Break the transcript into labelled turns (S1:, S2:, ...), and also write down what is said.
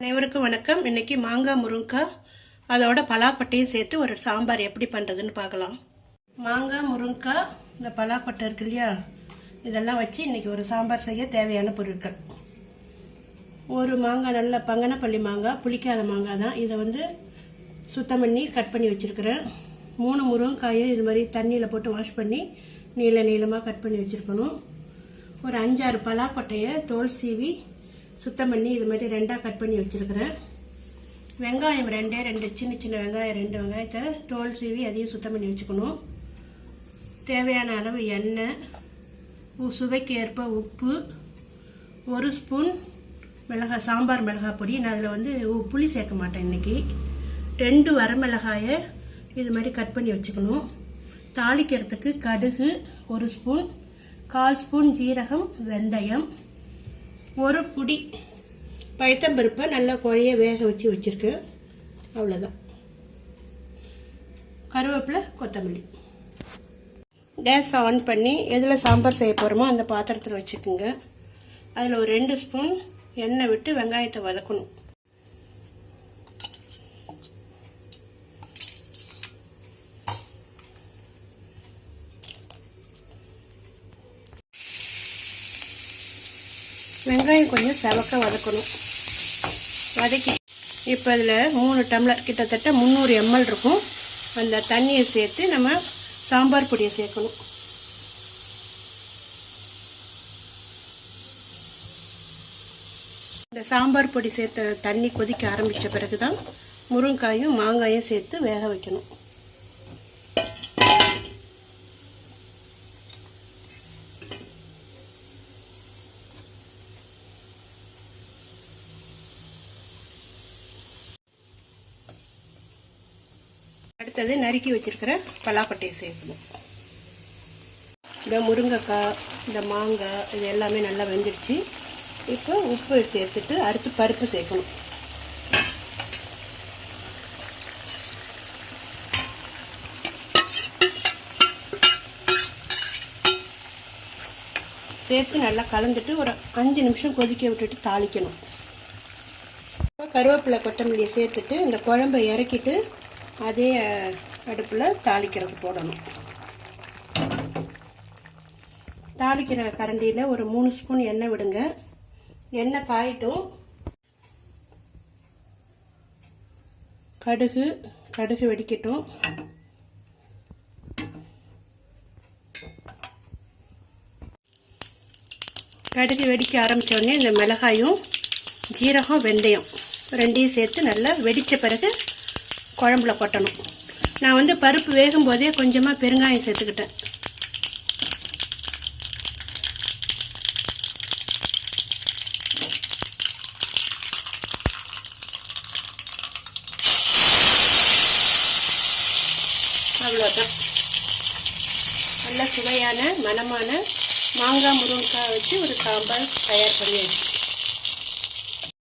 S1: அனைவருக்கும் வணக்கம். இன்னைக்கு மாங்காய் முருங்கைக்காய் அதோட பலாக்கொட்டையும் சேர்த்து ஒரு சாம்பார் எப்படி பண்ணுறதுன்னு பார்க்கலாம். மாங்காய் முருங்கைக்காய் இந்த பலாக்கொட்டை இருக்கு இல்லையா, இதெல்லாம் வச்சு இன்னைக்கு ஒரு சாம்பார் செய்ய தேவையான பொருட்கள். ஒரு மாங்காய், நல்ல பங்கனப்பள்ளி மாங்காய், புளிக்காத மாங்காய் தான். இதை சுத்தம் பண்ணி கட் பண்ணி வச்சுருக்கிறேன். 3 முருங்கைக்காயை இது மாதிரி தண்ணியில் போட்டு வாஷ் பண்ணி நீளமாக கட் பண்ணி வச்சுருக்கணும். ஒரு 5-6 பலாக்கொட்டையை தோல் சீவி சுத்தம் பண்ணி இது மாதிரி 2ஆக கட் பண்ணி வச்சுருக்கிறேன். வெங்காயம் 2 சின்ன வெங்காயம், 2 வெங்காயத்தை தோல் சீவி அதையும் சுத்தம் பண்ணி வச்சுக்கணும். தேவையான அளவு எண்ணெய், சுவைக்கு ஏற்ப உப்பு, 1 ஸ்பூன் சாம்பார் மிளகாய் பொடி. நான் அதில் புளி சேர்க்க மாட்டேன் இன்னைக்கு. 2 வரமிளகாயை இது மாதிரி கட் பண்ணி வச்சுக்கணும். தாளிக்கிறதுக்கு கடுகு 1 ஸ்பூன், 1/4 ஸ்பூன் ஜீரகம், வெந்தயம், 1 புடி பைத்தம்பருப்பை நல்லா குழைய வேக வச்சு வச்சிருக்கேன். அவ்வளோதான். கருவேப்பிலை, கொத்தமல்லி. கேஸ் ஆன் பண்ணி எதில் சாம்பார் செய்ய போகிறோமோ அந்த பாத்திரத்தில் வச்சுக்கோங்க. அதில் ஒரு 2 ஸ்பூன் எண்ணெய் விட்டு வெங்காயத்தை வதக்கணும். வெங்காயம் கொஞ்சம் செவக்க வதக்கணும். வதக்கி இப்போ அதில் 3 டம்ளர் கிட்டத்தட்ட 300 ml இருக்கும். அந்த தண்ணியை சேர்த்து நம்ம சாம்பார் பொடியை சேர்க்கணும். இந்த சாம்பார் பொடி சேர்த்த தண்ணி கொதிக்க ஆரம்பித்த பிறகு தான் முருங்காயும் மாங்காயும் சேர்த்து வேக வைக்கணும். அடுத்தது நறுக்கி வச்சிருக்கிற பலாக்கொட்டையை சேர்க்கணும். இந்த முருங்கைக்காய், இந்த மாங்காய், இது எல்லாமே நல்லா வெந்துடுச்சு. இப்போ உப்பு சேர்த்துட்டு அடுத்து பருப்பு சேர்க்கணும். சேர்த்து நல்லா கலந்துட்டு ஒரு 5 நிமிஷம் கொதிக்க விட்டுட்டு தாளிக்கணும். கருவேப்பிலை, கொத்தமல்லியை சேர்த்துட்டு இந்த குழம்பை இறக்கிட்டு அதே அடுப்பில் தாளிக்கிறது போடணும். தாளிக்கிற கரண்டியில் ஒரு 3 ஸ்பூன் எண்ணெய் விடுங்க. எண்ணெய் காயட்டும். கடுகு வெடிக்கட்டும். கடுகு வெடிக்க ஆரம்பித்த உடனே இந்த மிளகாயும், ஜீரகம், வெந்தயம் 2ஐயும் சேர்த்து நல்லா வெடித்த பிறகு குழம்புல கொட்டணும். நான் பருப்பு வேகும் போதே கொஞ்சமாக பெருங்காயம் சேர்த்துக்கிட்டேன். அவ்வளோதான். நல்ல சுவையான மணமான மாங்காய் முருங்கைக்காய் வச்சு ஒரு சாம்பார் தயார் பண்ணி வச்சு